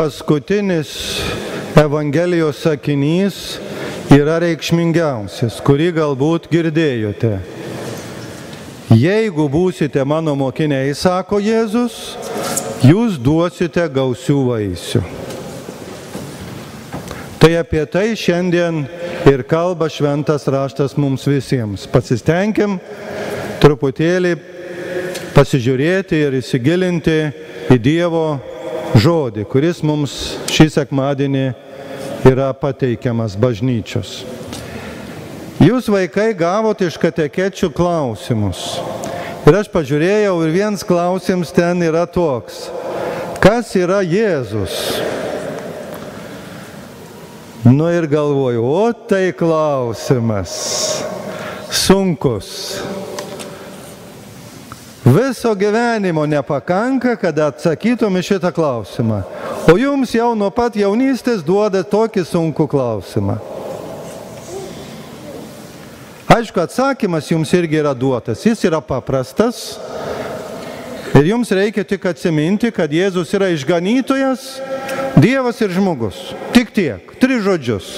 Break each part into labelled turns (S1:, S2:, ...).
S1: paskutinis Evangelijos sakinys yra reikšmingiausias, kurį galbūt girdėjote. Jeigu būsite mano mokiniai, sako Jėzus, jūs duosite gausių vaisių. Tai apie tai šiandien ir kalba šventas raštas mums visiems. Pasistengim truputėlį pasižiūrėti ir įsigilinti į Dievo žodį, kuris mums šį sekmadienį yra pateikiamas bažnyčios. Jūs, vaikai, gavot iš katekečių klausimus. Ir aš pažiūrėjau ir vienas klausimas ten yra toks. Kas yra Jėzus? Nu ir galvoju, o tai klausimas. Sunkus. Viso gyvenimo nepakanka, kad atsakytum į šitą klausimą. O jums jau nuo pat jaunystės duoda tokį sunkų klausimą. Aišku, atsakymas jums irgi yra duotas. Jis yra paprastas. Ir jums reikia tik atsiminti, kad Jėzus yra išganytojas, Dievas ir žmogus. Tik tiek. 3 žodžius.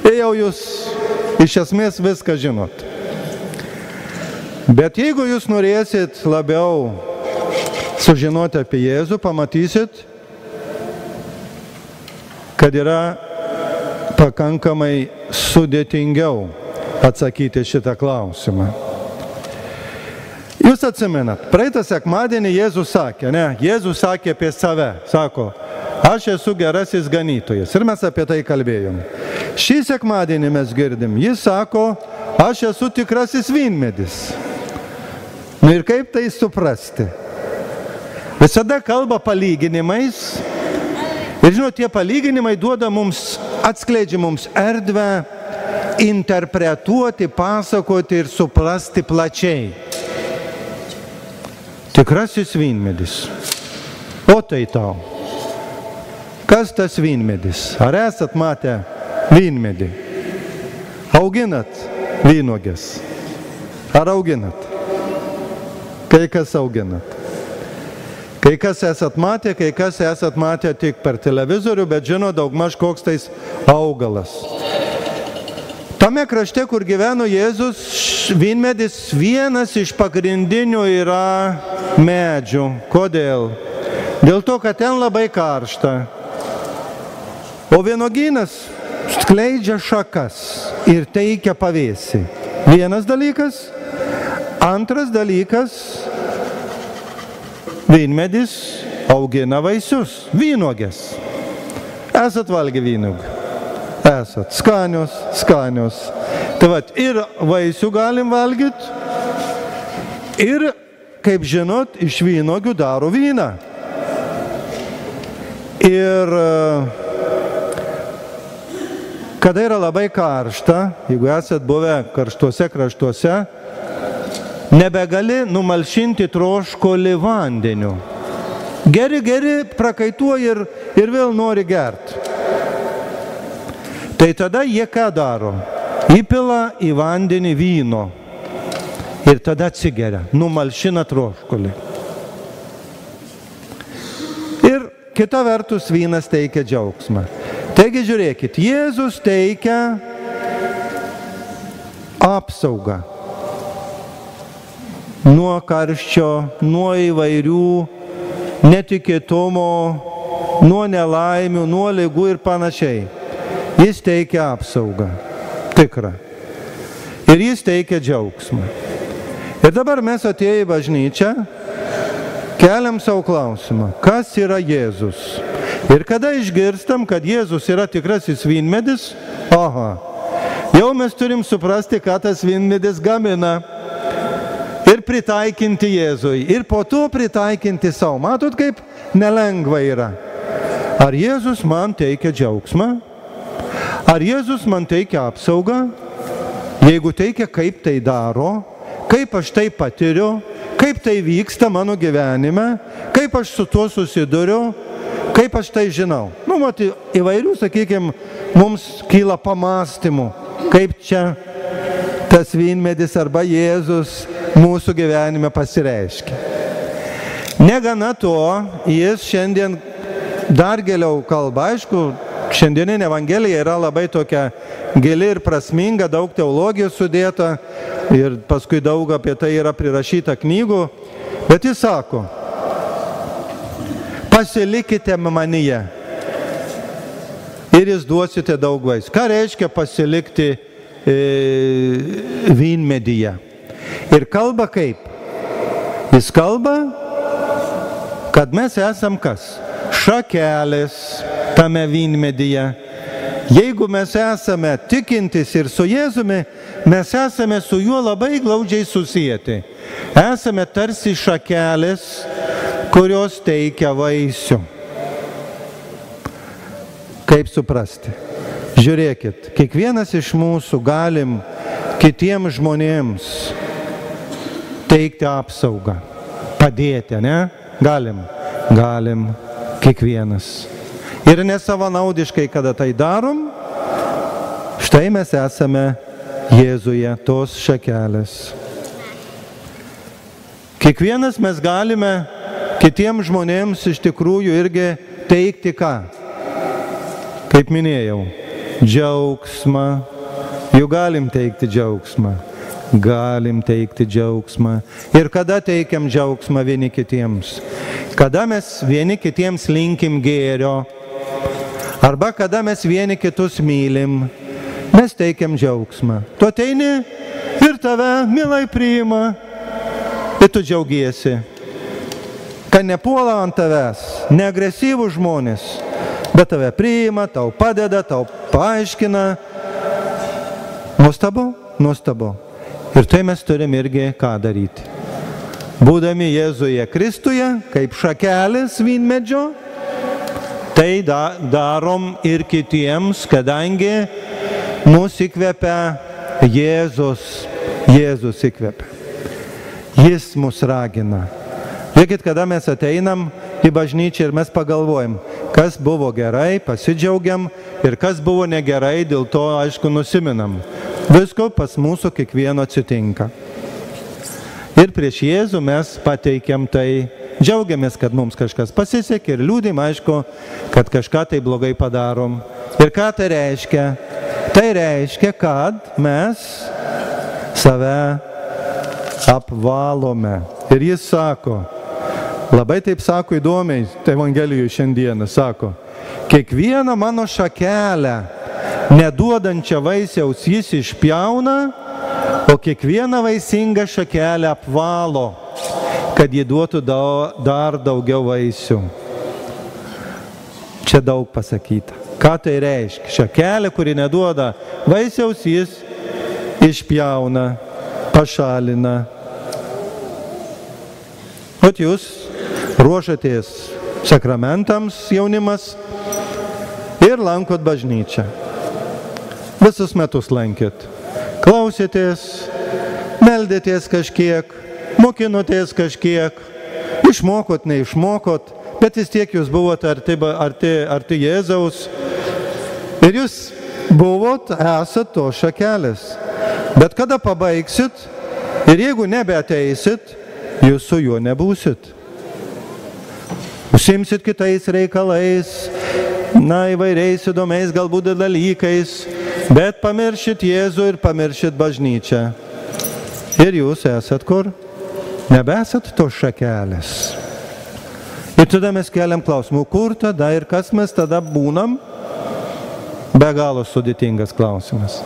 S1: Ir jau jūs iš esmės viską žinot. Bet jeigu jūs norėsit labiau sužinoti apie Jėzų, pamatysit, kad yra pakankamai sudėtingiau atsakyti šitą klausimą. Jūs atsimenat, praeitą sekmadienį Jėzus sakė, Jėzus sakė apie save, sako, aš esu gerasis ganytojas. Ir mes apie tai kalbėjom. Šį sekmadienį mes girdim, jis sako, aš esu tikrasis vynmedis. Nu ir kaip tai suprasti? Visada kalba palyginimais. Ir žinot, tie palyginimai duoda mums, atskleidžia mums erdvę interpretuoti, pasakoti ir suprasti plačiai. Tikrasis vynmedis. O tai tau. Kas tas vynmedis? Ar esat matę vynmedį? Auginat vynuogės? Ar auginat? Kai kas auginat. Kai kas esat matę, kai kas esat matę tik per televizorių, bet žino daugmaž koks tais augalas. Tame krašte, kur gyveno Jėzus, vynmedis vienas iš pagrindinių yra medžių. Kodėl? Dėl to, kad ten labai karšta. O vynuogynas skleidžia šakas ir teikia pavėsį. Vienas dalykas. Antras dalykas, vynmedis augina vaisius, vynuogės. Esat valgę vynuogę? Esat. Skanios. Tai vat, ir vaisių galim valgyti, ir, kaip žinot, iš vynuogių daro vyną. Ir kada yra labai karšta, jeigu esat buvę karštuose kraštuose, nebegali numalšinti troškulį vandeniu. Geri, prakaituoja ir vėl nori gerti. Tai tada jie ką daro? Įpila į vandenį vyno ir tada atsigeria, numalšina troškulį. Ir kita vertus vynas teikia džiaugsmą. Taigi žiūrėkit, Jėzus teikia apsaugą nuo karščio, nuo įvairių netikėtumo, nuo nelaimių, nuo ligų ir panašiai. Jis teikia apsaugą, tikrą. Ir jis teikia džiaugsmą. Ir dabar mes atėję į bažnyčią, keliam savo klausimą, kas yra Jėzus? Ir kada išgirstam, kad Jėzus yra tikrasis vynmedis, jau mes turim suprasti, ką tas vynmedis gamina. Ir pritaikinti Jėzui. Ir po to pritaikinti savo. Matot, kaip nelengva yra. Ar Jėzus man teikia džiaugsmą? Ar Jėzus man teikia apsaugą? Jeigu teikia, kaip tai daro? Kaip aš tai patiriu? Kaip tai vyksta mano gyvenime? Kaip aš su tuo susiduriu? Kaip aš tai žinau? Įvairių, sakykime, mums kyla pamastymų. Kaip čia tas vynmedis arba Jėzus mūsų gyvenime pasireiškia. Negana to, jis šiandien dar giliau kalba. Aišku, šiandieninė Evangelija yra labai tokia gili ir prasminga, daug teologijos sudėta ir paskui daug apie tai yra prirašyta knygų. Bet jis sako, pasilikite manyje ir jūs duosite daug vaisių. Ką reiškia pasilikti vynmedyje? Ir kalba kaip? Jis kalba, kad mes esam kas? Šakelės tame vynmedyje. Jeigu mes esame tikintis ir su Jėzumi, mes esame su juo labai glaudžiai susijęti. Esame tarsi šakelės, kurios teikia vaisių. Kaip suprasti? Žiūrėkit, kiekvienas iš mūsų galim kitiems žmonėms teikti apsaugą, padėti, ne? Galim, kiekvienas. Ir nesavanaudiškai, kada tai darom, štai mes esame Jėzuje, tos šakelės. Kiekvienas mes galime kitiems žmonėms iš tikrųjų irgi teikti ką? Kaip minėjau, džiaugsmą. Juk galim teikti džiaugsmą. Galim teikti džiaugsmą. Ir kada teikiam džiaugsmą vieni kitiems? Kada mes vieni kitiems linkim gėrio, arba kada mes vieni kitus mylim, mes teikiam džiaugsmą. Tu ateini ir tave mielai priima ir tu džiaugiesi. Kad nepuola ant tavęs, neagresyvų žmonės, bet tave priima, tau padeda, tau paaiškina. Nuostabu. Ir tai mes turim irgi ką daryti. Būdami Jėzuje Kristuje, kaip šakelės vynmedžio, tai darom ir kitiems, kadangi mus įkvepia Jėzus. Jėzus įkvepia. Jis mus ragina. Žiūrėkit, kada mes ateinam į bažnyčią ir mes pagalvojam, kas buvo gerai, pasidžiaugiam, ir kas buvo negerai, dėl to, aišku, nusiminam. Visko pas mūsų kiekvieno atsitinka. Ir prieš Jėzų mes pateikiam tai, džiaugiamės, kad mums kažkas pasisekė ir liūdim, aišku, kad kažką tai blogai padarom. Ir ką tai reiškia? Tai reiškia, kad mes save apvalome. Ir jis sako, labai taip sako įdomiai, Evangelijoje šiandieną sako, kiekvieną mano šakelę neduodančią vaisiaus jis išpjauna, o kiekvieną vaisingą šakelę apvalo, kad jį duotų dar daugiau vaisių. Čia daug pasakyta. Ką tai reiškia? Šakelė, kuri neduoda vaisiaus, jis išpjauna, pašalina. O jūs ruošatės sakramentams, jaunimas, ir lankot bažnyčią. Visus metus lankėt. Klausėtės, meldėtės kažkiek, mokinotės kažkiek, išmokot, neišmokot, bet vis tiek jūs buvot arti Jėzaus. Ir jūs esat to šakelės. Bet kada pabaigsit, ir jeigu nebeateisit, jūs su juo nebūsit. Užsiimsit kitais reikalais, įvairiais įdomiais galbūt dalykais, bet pamiršit Jėzų ir pamiršit bažnyčią. Ir jūs esat kur? Nebesat tos šakelės. Ir tada mes keliam klausimų, kur tada ir kas mes tada būnam? Be galo sudėtingas klausimas.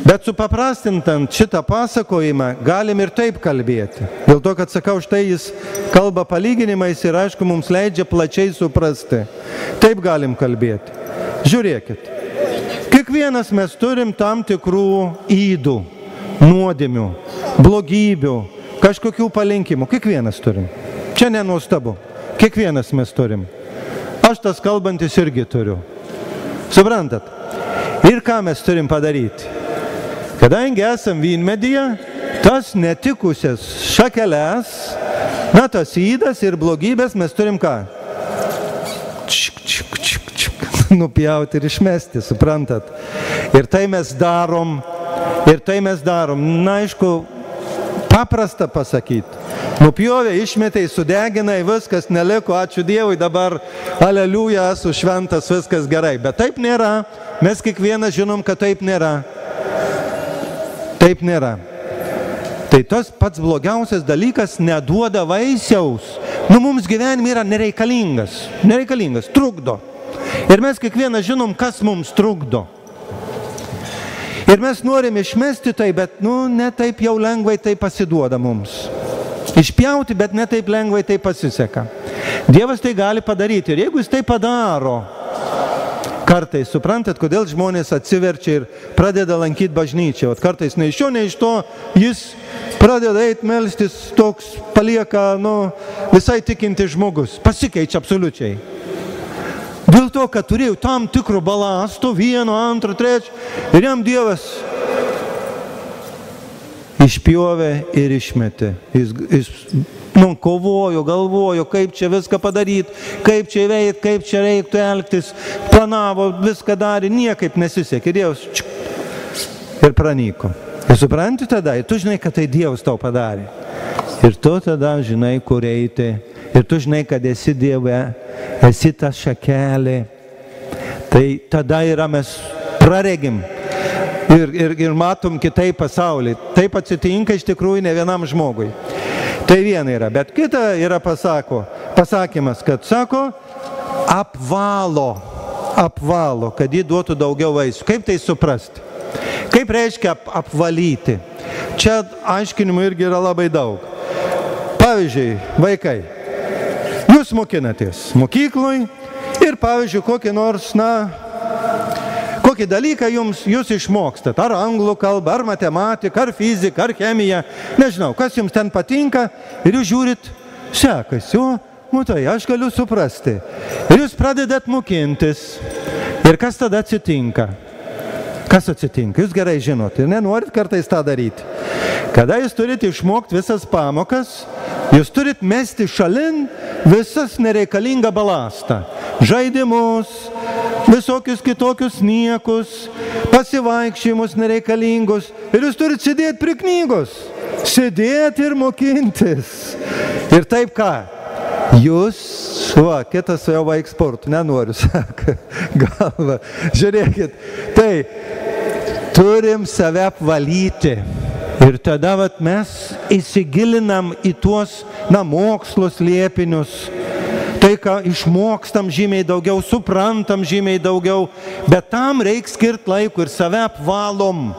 S1: Bet supaprastintant šitą pasakojimą galim ir taip kalbėti. Dėl to, kad sakau, štai jis kalba palyginimais ir aišku mums leidžia plačiai suprasti. Taip galim kalbėti. Žiūrėkit. Kiekvienas mes turim tam tikrų ydų, nuodėmių, blogybių, kažkokių palinkimų. Kiekvienas turim. Čia nenuostabu. Kiekvienas mes turim. Aš tas kalbantis irgi turiu. Suprantat? Ir ką mes turim padaryti? Kadangi esam vynmedyje, tas netikusias šakeles, tas įdas ir blogybės mes turim ką? Nupjauti ir išmesti, suprantat? Ir tai mes darom. Na, aišku, paprasta pasakyti. Nupjovė, išmetė, sudeginai, viskas neliko, ačiū Dievui, dabar, aleliuja, esu šventas, viskas gerai. Bet taip nėra, mes kiekvienas žinom, kad taip nėra. Taip nėra. Tai tas pats blogiausias dalykas neduoda vaisiaus. Mums gyvenime yra nereikalingas, trukdo. Ir mes kiekvienas žinom, kas mums trukdo. Ir mes norim išmesti tai, bet ne taip jau lengvai tai pasiduoda mums. Išpjauti, bet ne taip lengvai tai pasiseka. Dievas tai gali padaryti. Ir jeigu jis tai padaro, kartais, suprantat, kodėl žmonės atsiverčia ir pradeda lankyti bažnyčią. O kartais ne iš šio, ne iš to, jis pradeda eiti melstis, toks palieka, visai tikinti žmogus. Pasikeičia absoliučiai. Dėl to, kad turėjau tam tikrų balastų, 1, 2, 3, ir jam Dievas išpjovė ir išmetė. Jis kovojo, galvojo, kaip čia viską padaryti, kaip čia įveikti, kaip čia reiktų elgtis, planavo, viską darė, niekaip nesisekė. Dievas ir pranyko. Ir supranti tada, ir tu žinai, kad tai Dievas tau padarė. Ir tu tada žinai, kur eiti. Ir tu žinai, kad esi Dieve, esi ta šakelė. Tai tada yra mes praregim ir matom kitaip pasaulį. Taip atsitinka iš tikrųjų ne vienam žmogui. Tai viena yra, bet kita yra pasakymas, kad sako, apvalo, kad jį duotų daugiau vaisių. Kaip tai suprasti? Kaip reiškia apvalyti? Čia aiškinimų irgi yra labai daug. Pavyzdžiui, vaikai, jūs mokinatės mokykloj ir, pavyzdžiui, kokį dalyką jūs išmokstat, ar anglų kalbą, ar matematiką, ar fiziką, ar chemiją, nežinau, kas jums ten patinka, ir jūs žiūrit, sekasi, tai aš galiu suprasti. Ir jūs pradedat mokintis. Ir kas tada atsitinka? Kas atsitinka? Jūs gerai žinot ir nenorit kartais tą daryti. Kada jūs turite išmokti visas pamokas, jūs turite mesti šalin visas nereikalingą balastą. Žaidimus, visokius kitokius niekus, pasivaikščiojimus nereikalingus. Ir jūs turite sėdėti prie knygos. Sėdėti ir mokintis. Ir taip ką? Jūs, kitas jau vaik sportų, nenoriu, sako, galva. Žiūrėkit, tai turim save apvalyti. Ir tada mes įsigilinam į tuos mokslus liepinius. Tai, ką išmokstam žymiai daugiau, suprantam žymiai daugiau, bet tam reikia skirti laiko ir save apvalom.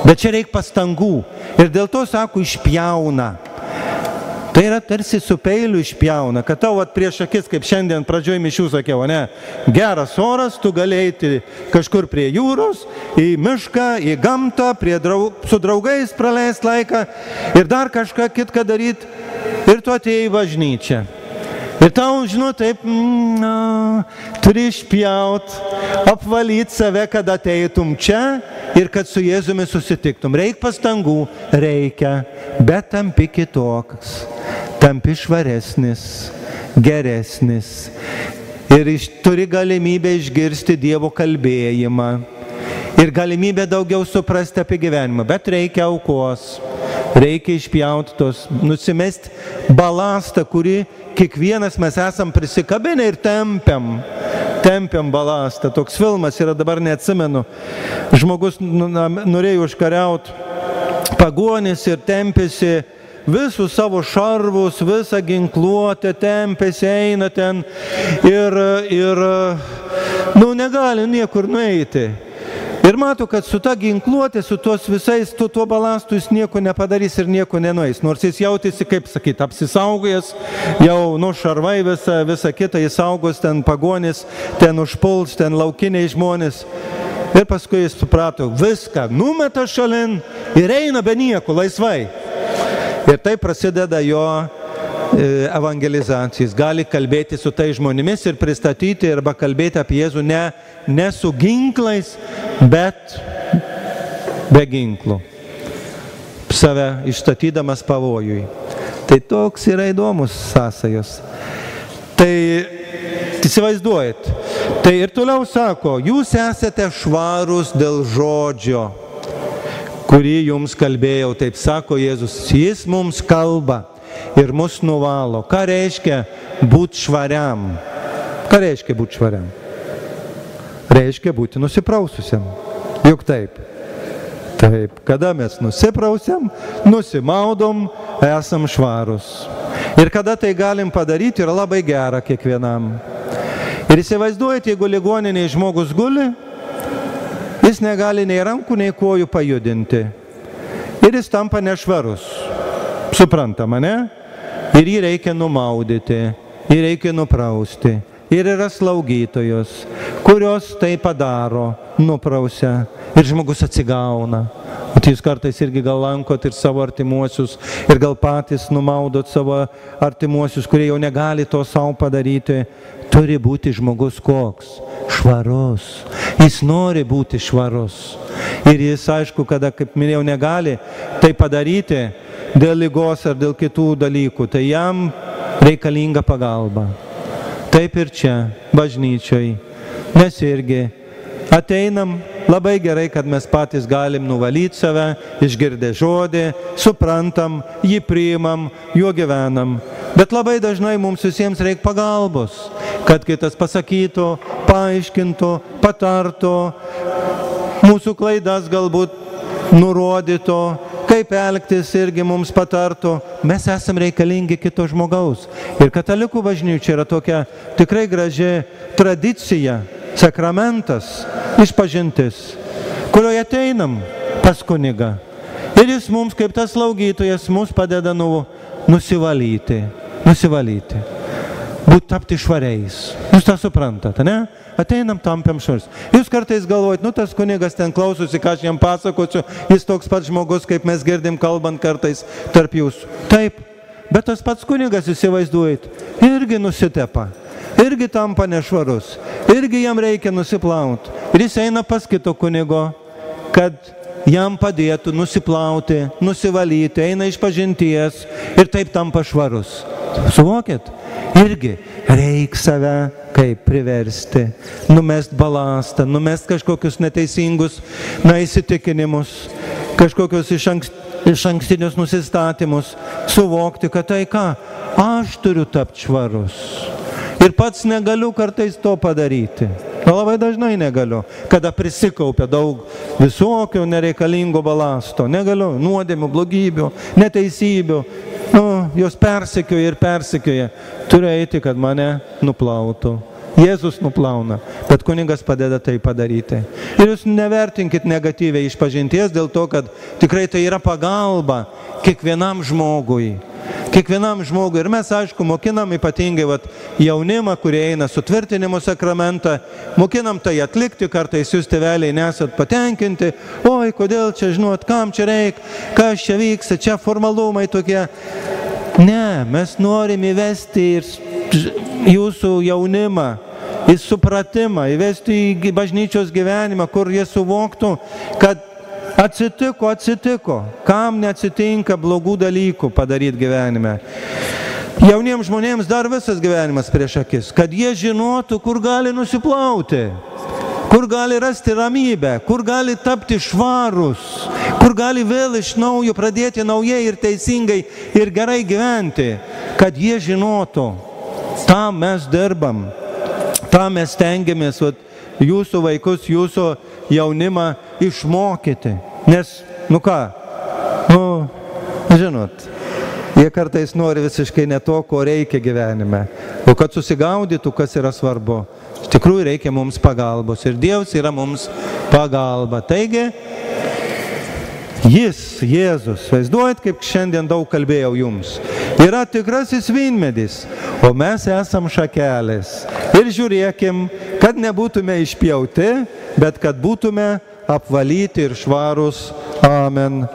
S1: Bet čia reikia pastangų. Ir dėl to, sako, išpjauna. Tai yra tarsi su peiliu išpjauna, kad tau prieš akis, kaip šiandien pradžioj mišių sakiau, geras oras, tu gali eiti kažkur prie jūros, į mišką, į gamtą, su draugais praleisti laiką ir dar kažką kitką daryti, ir tu atėjai į bažnyčią. Ir tau, taip, turi išpjaut, apvalyti save, kad ateitum čia ir kad su Jėzumi susitiktum. Reikia pastangų, bet tampi kitoks. Tampi švaresnis, geresnis ir turi galimybę išgirsti Dievo kalbėjimą ir galimybę daugiau suprasti apie gyvenimą, bet reikia aukos, reikia išpjauti tos, nusimesti balastą, kurį kiekvienas mes esam prisikabinę ir tempiam balastą. Toks filmas yra, dabar neatsimenu, žmogus norėjo užkariauti pagonis ir tempėsi visus savo šarvus, visą ginkluotę, tempėsi, eina ten ir negali niekur nueiti. Ir mato, kad su ta ginkluotė, su tuos visais, tuo balastu jis nieko nepadarys ir nieko nenueis. Nors jis jautėsi, kaip sakyti, apsisaugojęs, jau šarvai visą kitą jis saugos, ten pagonis, ten užpuls, ten laukiniai žmonės. Ir paskui jis suprato, viską numeta šalin ir eina be nieko, laisvai. Ir tai prasideda jo evangelizacijos. Gali kalbėti su tai žmonėmis ir pristatyti arba kalbėti apie Jėzų ne su ginklais, bet be ginklų. Save išstatydamas pavojui. Tai toks yra įdomus sąsajos. Tai įsivaizduojat. Tai ir toliau sako, jūs esate švarūs dėl žodžio, kurį jums kalbėjau, taip sako Jėzus, jis mums kalba ir mus nuvalo. Ką reiškia būti švariam? Ką reiškia būti švariam? Reiškia būti nusipraususiam. Juk taip. Taip, kada mes nusiprausiam, nusimaudom, esam švarus. Ir kada tai galim padaryti, yra labai gera kiekvienam. Ir įsivaizduojate, jeigu ligoninėje žmogus guli, jis negali nei rankų, nei kojų pajudinti. Ir jis tampa nešvarus. Suprantama, ne? Ir jį reikia numaudyti, jį reikia nuprausti. Ir yra slaugytojos, kurios tai padaro, nuprausia ir žmogus atsigauna. O jūs kartais irgi gal lankot ir savo artimuosius, ir gal patys numaudot savo artimuosius, kurie jau negali to savo padaryti. Turi būti žmogus koks? Švarus. Jis nori būti švarus. Ir jis, aišku, kada, kaip minėjau, negali tai padaryti dėl ligos ar dėl kitų dalykų, tai jam reikalinga pagalba. Taip ir čia, bažnyčioj. Mes irgi ateinam, labai gerai, kad mes patys galim nuvalyti save, išgirdę žodį, suprantam, jį priimam, juo gyvenam. Bet labai dažnai mums visiems reikia pagalbos, kad kitas pasakytų, paaiškintų, patartų, mūsų klaidas galbūt nurodytų, kaip elgtis irgi mums patartų. Mes esam reikalingi kito žmogaus. Ir katalikų bažnyčia yra tokia tikrai graži tradicija, sakramentas, išpažintis, kurioje ateinam pas kunigą. Ir jis mums, kaip tas slaugytojas, mums padeda nusivalyti. Tapti švariais. Jūs tą suprantate, ne? Ateinam, tampiam švaris. Jūs kartais galvojat, tas kunigas ten klausosi, ką aš jam pasakosiu, jis toks pats žmogus, kaip mes girdim kalbant kartais tarp jūsų. Taip, bet tas pats kunigas, įsivaizduojat, irgi nusitepa, irgi tampa nešvarus, irgi jam reikia nusiplauti. Ir jis eina pas kito kunigo, kad jam padėtų nusiplauti, nusivalyti, eina išpažinties ir taip tampa švarus. Suvokėt? Irgi reikia save kaip priversti, numest balastą, numest kažkokius neteisingus įsitikinimus, kažkokius iš ankstinius nusistatymus, suvokti, kad tai ką, aš turiu tapti švarus. Ir pats negaliu kartais to padaryti. Labai dažnai negaliu, kada prisikaupia daug visokio nereikalingo balasto. Negaliu, nuodėmių, blogybių, neteisybių. Jos persekioja ir persekioja. Turiu eiti, kad mane nuplautų. Jėzus nuplauna, bet kunigas padeda tai padaryti. Ir jūs nevertinkit negatyviai išpažinties dėl to, kad tikrai tai yra pagalba kiekvienam žmogui. Kiekvienam žmogui. Ir mes, aišku, mokinam ypatingai jaunimą, kurie eina sutvirtinimo sakramentą, mokinam tai atlikti, kartais jūs tėveliai nesat patenkinti. Oi, kodėl čia, žinot, kam čia reikia, kas čia vyksta, čia formalumai tokie. Ne, mes norim įvesti ir jūsų jaunimą į supratimą, įvesti į bažnyčios gyvenimą, kur jie suvoktų, kad atsitiko, kam neatsitinka blogų dalykų padaryti gyvenime. Jauniems žmonėms dar visas gyvenimas prieš akis, kad jie žinotų, kur gali nusiplauti, kur gali rasti ramybę, kur gali tapti švarus, kur gali vėl iš naujo pradėti naujai ir teisingai ir gerai gyventi, kad jie žinotų, tam mes dirbam, tam mes stengiamės jūsų vaikus, jūsų jaunimą išmokyti. Nes, žinot, jie kartais nori visiškai ne to, ko reikia gyvenime. O kad susigaudytų, kas yra svarbu, iš tikrųjų reikia mums pagalbos. Ir Dievas yra mums pagalba. Taigi, Jis, Jėzus, vaizduojat, kaip šiandien daug kalbėjau jums, yra tikrasis vynmedis, o mes esam šakelės. Ir žiūrėkim, kad nebūtume išpjauti, bet kad būtume apvalyti ir švarus. Amen.